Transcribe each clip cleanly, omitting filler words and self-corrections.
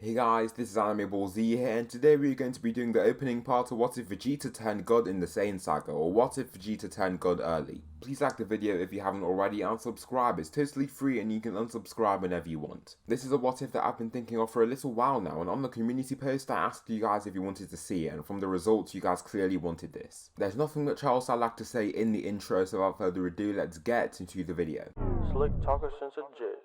Hey guys, this is Anime Ball Z here, and today we're going to be doing the opening part of What If Vegeta Turned God in the SAIYAN saga, or What If Vegeta Turned God early. Please like the video if you haven't already, and subscribe. It's totally free and you can unsubscribe whenever you want. This is a what if that I've been thinking of for a little while now, and on the community post I asked you guys if you wanted to see it, and from the results you guys clearly wanted this. There's nothing much else I'd like to say in the intro, so without further ado, let's get into the video. Slick talker since a jet.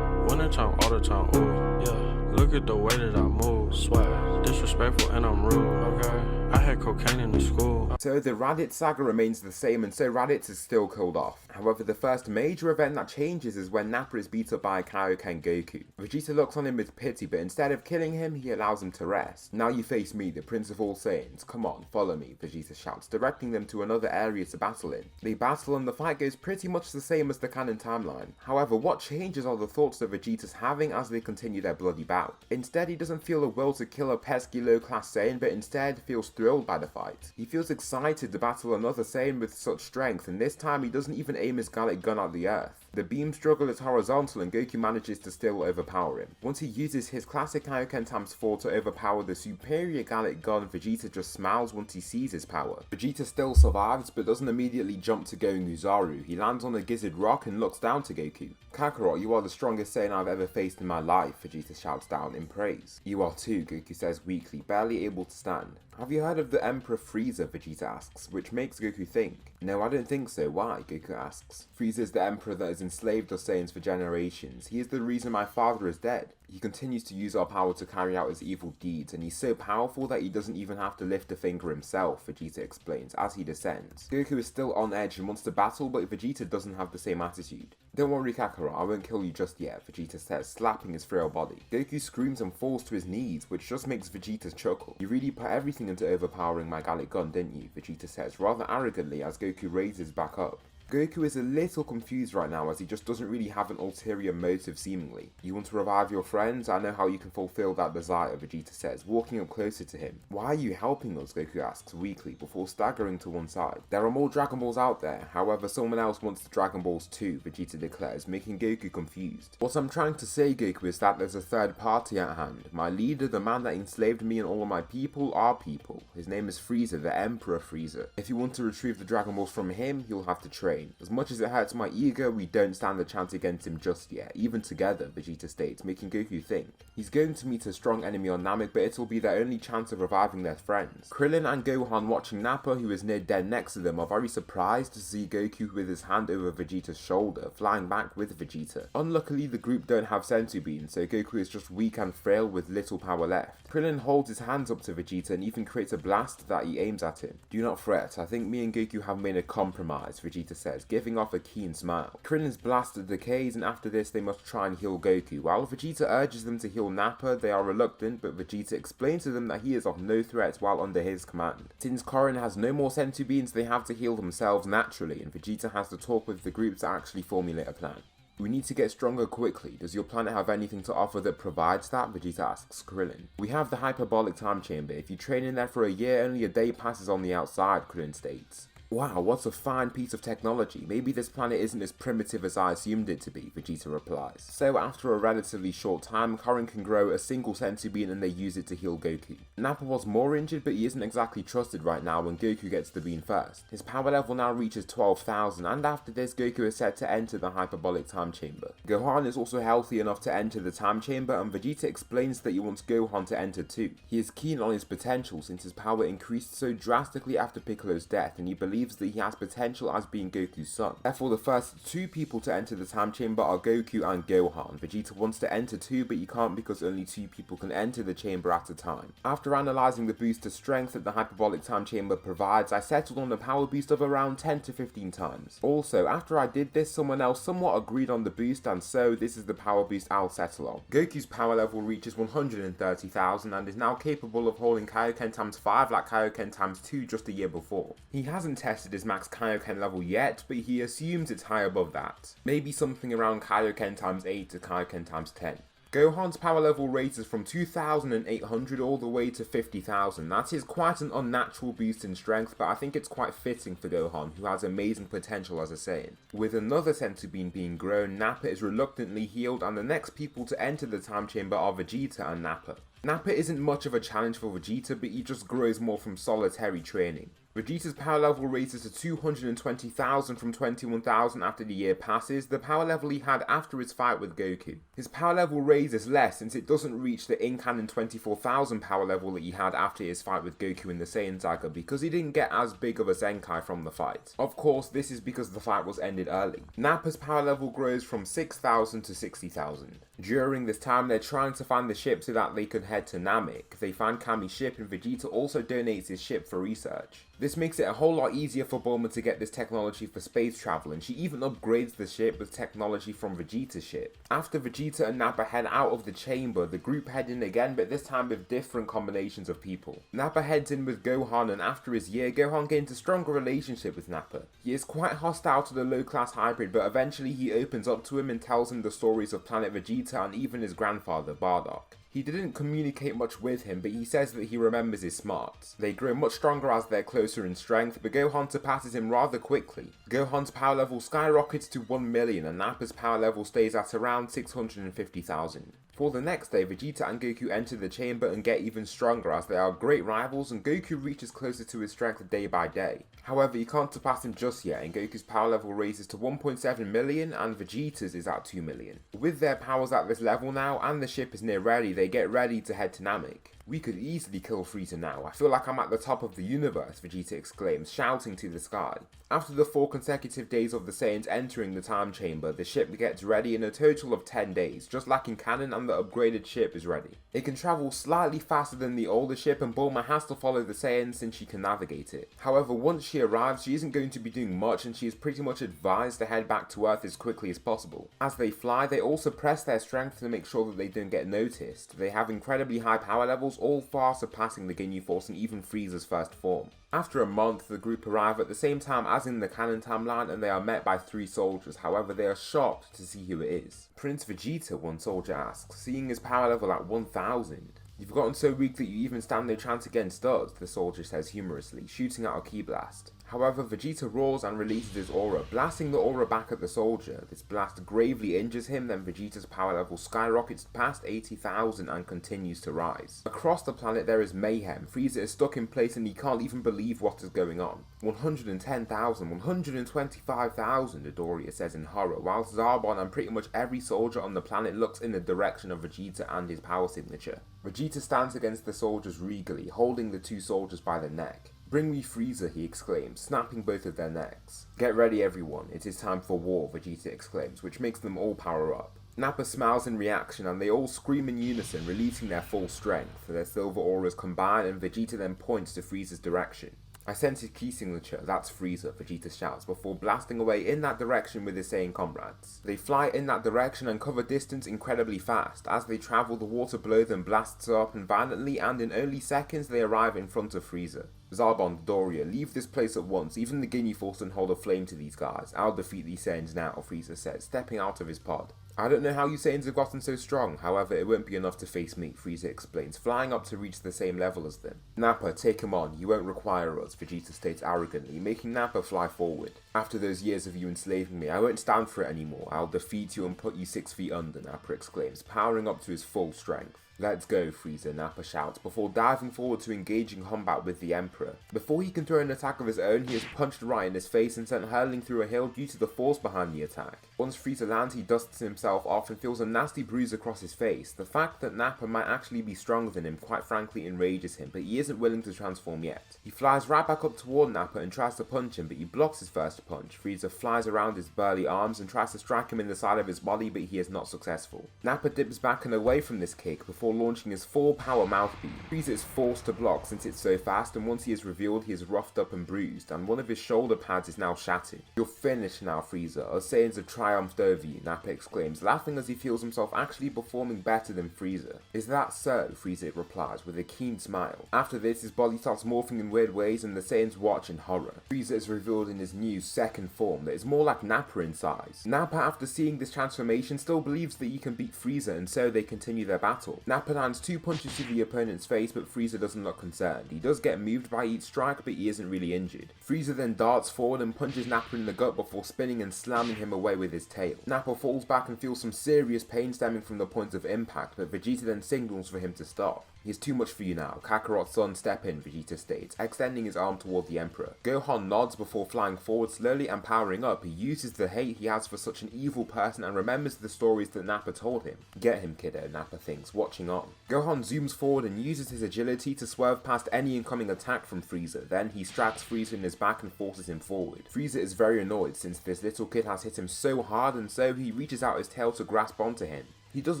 Winter time, all the time, ooh, yeah. Look at the way that I move, swag, disrespectful and I'm rude, okay. I had cocaine in the school. So the Raditz saga remains the same, and so Raditz is still killed off. However, the first major event that changes is when Nappa is beat up by Kaioken Goku. Vegeta looks on him with pity, but instead of killing him, he allows him to rest. Now you face me, the Prince of all Saiyans. Come on, follow me, Vegeta shouts, directing them to another area to battle in. They battle and the fight goes pretty much the same as the canon timeline. However, what changes are the thoughts that Vegeta's having as they continue their bloody bout. Instead, he doesn't feel a will to kill a pesky low-class Saiyan, but instead feels thrilled by the fight. He feels excited to battle another Saiyan with such strength, and this time he doesn't even aim his Gallic gun at the earth. The beam struggle is horizontal and Goku manages to still overpower him. Once he uses his classic Kaioken ×4 to overpower the superior Gallic gun, Vegeta just smiles once he sees his power. Vegeta still survives but doesn't immediately jump to go Nguzaru. He lands on a gizzard rock and looks down to Goku. Kakarot, you are the strongest Saiyan I've ever faced in my life, Vegeta shouts down in praise. You are too, Goku says weakly, barely able to stand. Have you heard of the Emperor Frieza, Vegeta asks, which makes Goku think. No, I don't think so, why, Goku asks. Frieza is the emperor that has enslaved us Saiyans for generations. He is the reason my father is dead. He continues to use our power to carry out his evil deeds, and he's so powerful that he doesn't even have to lift a finger himself, Vegeta explains, as he descends. Goku is still on edge and wants to battle, but Vegeta doesn't have the same attitude. Don't worry Kakarot, I won't kill you just yet, Vegeta says, slapping his frail body. Goku screams and falls to his knees, which just makes Vegeta chuckle. You really put everything into overpowering my Gallic gun, didn't you? Vegeta says, rather arrogantly as Goku raises back up. Goku is a little confused right now as he just doesn't really have an ulterior motive seemingly. You want to revive your friends? I know how you can fulfill that desire, Vegeta says, walking up closer to him. Why are you helping us? Goku asks weakly before staggering to one side. There are more Dragon Balls out there, however someone else wants the Dragon Balls too, Vegeta declares, making Goku confused. What I'm trying to say, Goku, is that there's a third party at hand. My leader, the man that enslaved me and all of my people, are people. His name is Frieza, the Emperor Frieza. If you want to retrieve the Dragon Balls from him, you'll have to train. As much as it hurts my ego, we don't stand a chance against him just yet, even together, Vegeta states, making Goku think. He's going to meet a strong enemy on Namek, but it'll be their only chance of reviving their friends. Krillin and Gohan, watching Nappa, who is near dead next to them, are very surprised to see Goku with his hand over Vegeta's shoulder, flying back with Vegeta. Unluckily, the group don't have Senzu Bean, so Goku is just weak and frail with little power left. Krillin holds his hands up to Vegeta and even creates a blast that he aims at him. Do not fret, I think me and Goku have made a compromise, Vegeta says, giving off a keen smile. Krillin's blaster decays, and after this they must try and heal Goku. While Vegeta urges them to heal Nappa, they are reluctant, but Vegeta explains to them that he is of no threat while under his command. Since Korin has no more Senzu Beans, they have to heal themselves naturally, and Vegeta has to talk with the group to actually formulate a plan. We need to get stronger quickly. Does your planet have anything to offer that provides that? Vegeta asks Krillin. We have the hyperbolic time chamber. If you train in there for a year, only a day passes on the outside, Krillin states. Wow, what a fine piece of technology. Maybe this planet isn't as primitive as I assumed it to be, Vegeta replies. So after a relatively short time, Korin can grow a single Senzu Bean and they use it to heal Goku. Nappa was more injured, but he isn't exactly trusted right now when Goku gets the bean first. His power level now reaches 12,000, and after this Goku is set to enter the hyperbolic time chamber. Gohan is also healthy enough to enter the time chamber, and Vegeta explains that he wants Gohan to enter too. He is keen on his potential since his power increased so drastically after Piccolo's death, and he believes that he has potential as being Goku's son. Therefore, the first two people to enter the time chamber are Goku and Gohan. Vegeta wants to enter too, but he can't because only two people can enter the chamber at a time. After analysing the boost to strength that the hyperbolic time chamber provides, I settled on a power boost of around 10 to 15 times. Also, after I did this, someone else somewhat agreed on the boost, and so this is the power boost I'll settle on. Goku's power level reaches 130,000 and is now capable of holding Kaioken ×5 like Kaioken ×2 just a year before. He hasn't tested his max Kaioken level yet, but he assumes it's high above that. Maybe something around Kaioken ×8 to Kaioken ×10. Gohan's power level raises from 2,800 all the way to 50,000. That is quite an unnatural boost in strength, but I think it's quite fitting for Gohan, who has amazing potential as a Saiyan. With another senzu bean being grown, Nappa is reluctantly healed, and the next people to enter the time chamber are Vegeta and Nappa. Nappa isn't much of a challenge for Vegeta, but he just grows more from solitary training. Vegeta's power level raises to 220,000 from 21,000 after the year passes, the power level he had after his fight with Goku. His power level raises less since it doesn't reach the in-canon 24,000 power level that he had after his fight with Goku in the Saiyan Saga because he didn't get as big of a Zenkai from the fight. Of course, this is because the fight was ended early. Nappa's power level grows from 6,000 to 60,000. During this time, they're trying to find the ship so that they can head to Namek. They find Kami's ship and Vegeta also donates his ship for research. This makes it a whole lot easier for Bulma to get this technology for space travel, and she even upgrades the ship with technology from Vegeta's ship. After Vegeta and Nappa head out of the chamber, the group head in again, but this time with different combinations of people. Nappa heads in with Gohan, and after his year, Gohan gains a stronger relationship with Nappa. He is quite hostile to the low-class hybrid, but eventually he opens up to him and tells him the stories of Planet Vegeta and even his grandfather, Bardock. He didn't communicate much with him, but he says that he remembers his smarts. They grow much stronger as they're closer in strength, but Gohan surpasses him rather quickly. Gohan's power level skyrockets to 1 million and Nappa's power level stays at around 650,000. For the next day, Vegeta and Goku enter the chamber and get even stronger as they are great rivals, and Goku reaches closer to his strength day by day. However, he can't surpass him just yet, and Goku's power level raises to 1.7 million and Vegeta's is at 2 million. With their powers at this level now and the ship is near ready, they get ready to head to Namek. We could easily kill Frieza now. I feel like I'm at the top of the universe, Vegeta exclaims, shouting to the sky. After the 4 consecutive days of the Saiyans entering the time chamber, the ship gets ready in a total of 10 days, just like in canon, and the upgraded ship is ready. It can travel slightly faster than the older ship, and Bulma has to follow the Saiyans since she can navigate it. However, once she arrives, she isn't going to be doing much, and she is pretty much advised to head back to Earth as quickly as possible. As they fly, they also press their strength to make sure that they don't get noticed. They have incredibly high power levels, all far surpassing the Ginyu Force and even Frieza's first form. After a month, the group arrive at the same time as in the canon timeline, and they are met by 3 soldiers. However, they are shocked to see who it is. Prince Vegeta, one soldier asks, seeing his power level at 1,000. You've gotten so weak that you even stand no chance against us, the soldier says humorously, shooting out a ki blast. However, Vegeta roars and releases his aura, blasting the aura back at the soldier. This blast gravely injures him, then Vegeta's power level skyrockets past 80,000 and continues to rise. Across the planet there is mayhem. Frieza is stuck in place and he can't even believe what is going on. 110,000, 125,000, Midoriya says in horror, while Zarbon and pretty much every soldier on the planet looks in the direction of Vegeta and his power signature. Vegeta stands against the soldiers regally, holding the 2 soldiers by the neck. Bring me Frieza, he exclaims, snapping both of their necks. Get ready everyone, it is time for war, Vegeta exclaims, which makes them all power up. Nappa smiles in reaction and they all scream in unison, releasing their full strength. Their silver auras combine and Vegeta then points to Frieza's direction. I sense his key signature, that's Frieza, Vegeta shouts, before blasting away in that direction with his Saiyan comrades. They fly in that direction and cover distance incredibly fast. As they travel, the water below them blasts up and violently, and in only seconds they arrive in front of Frieza. Zarbon, Midoriya, leave this place at once. Even the Ginyu Force can hold a flame to these guys. I'll defeat these Saiyans now, Frieza says, stepping out of his pod. I don't know how you Saiyans have gotten so strong, however it won't be enough to face me, Frieza explains, flying up to reach the same level as them. Nappa, take him on, you won't require us, Vegeta states arrogantly, making Nappa fly forward. After those years of you enslaving me, I won't stand for it anymore. I'll defeat you and put you 6 feet under, Nappa exclaims, powering up to his full strength. Let's go, Frieza, Nappa shouts, before diving forward to engage in combat with the Emperor. Before he can throw an attack of his own, he is punched right in his face and sent hurling through a hill due to the force behind the attack. Once Frieza lands, he dusts himself off and feels a nasty bruise across his face. The fact that Nappa might actually be stronger than him quite frankly enrages him, but he isn't willing to transform yet. He flies right back up toward Nappa and tries to punch him, but he blocks his first punch. Frieza flies around his burly arms and tries to strike him in the side of his body, but he is not successful. Nappa dips back and away from this kick before before launching his full power mouth beam. Frieza is forced to block since it's so fast, and once he is revealed, he is roughed up and bruised, and one of his shoulder pads is now shattered. "You're finished now, Frieza. Us Saiyans have triumphed over you," Nappa exclaims, laughing as he feels himself actually performing better than Frieza. "Is that so?" Frieza replies with a keen smile. After this, his body starts morphing in weird ways, and the Saiyans watch in horror. Frieza is revealed in his new second form that is more like Nappa in size. Nappa, after seeing this transformation, still believes that he can beat Frieza, and so they continue their battle. Nappa lands 2 punches to the opponent's face, but Frieza doesn't look concerned. He does get moved by each strike, but he isn't really injured. Frieza then darts forward and punches Nappa in the gut before spinning and slamming him away with his tail. Nappa falls back and feels some serious pain stemming from the points of impact, but Vegeta then signals for him to stop. "He's too much for you now. Kakarot's son, step in," Vegeta states, extending his arm toward the Emperor. Gohan nods before flying forward slowly and powering up. He uses the hate he has for such an evil person and remembers the stories that Nappa told him. "Get him, kiddo," Nappa thinks, watching on. Gohan zooms forward and uses his agility to swerve past any incoming attack from Frieza. Then he strikes Frieza in his back and forces him forward. Frieza is very annoyed since this little kid has hit him so hard, and so he reaches out his tail to grasp onto him. He does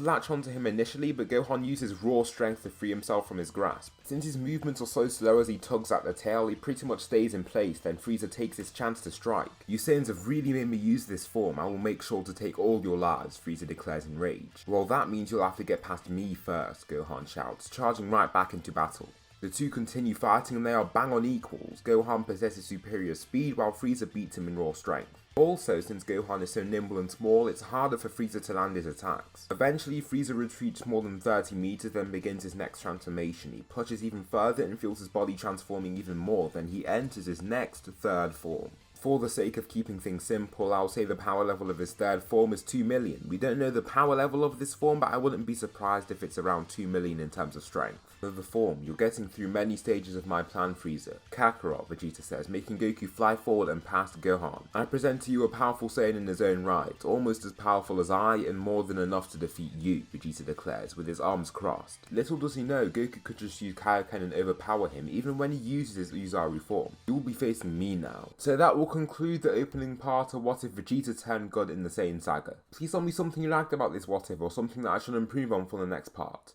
latch onto him initially, but Gohan uses raw strength to free himself from his grasp. Since his movements are so slow as he tugs at the tail, he pretty much stays in place, then Frieza takes his chance to strike. "You Saiyans have really made me use this form. I will make sure to take all your lives," Frieza declares in rage. "Well, that means you'll have to get past me first," Gohan shouts, charging right back into battle. The two continue fighting and they are bang on equals. Gohan possesses superior speed while Frieza beats him in raw strength. Also, since Gohan is so nimble and small, it's harder for Frieza to land his attacks. Eventually, Frieza retreats more than 30 meters, then begins his next transformation. He pushes even further and feels his body transforming even more, then he enters his next third form. For the sake of keeping things simple, I'll say the power level of his third form is 2 million. We don't know the power level of this form, but I wouldn't be surprised if it's around 2 million in terms of strength. With the form, you're getting through many stages of my plan, Frieza. Kakarot, Vegeta says, making Goku fly forward and past Gohan. "I present to you a powerful Saiyan in his own right, almost as powerful as I, and more than enough to defeat you," Vegeta declares, with his arms crossed. Little does he know, Goku could just use Kaioken and overpower him, even when he uses his Uzaru form. "You will be facing me now." So that will conclude the opening part of What If Vegeta turned good in the Saiyan saga. Please tell me something you liked about this What If, or something that I should improve on for the next part.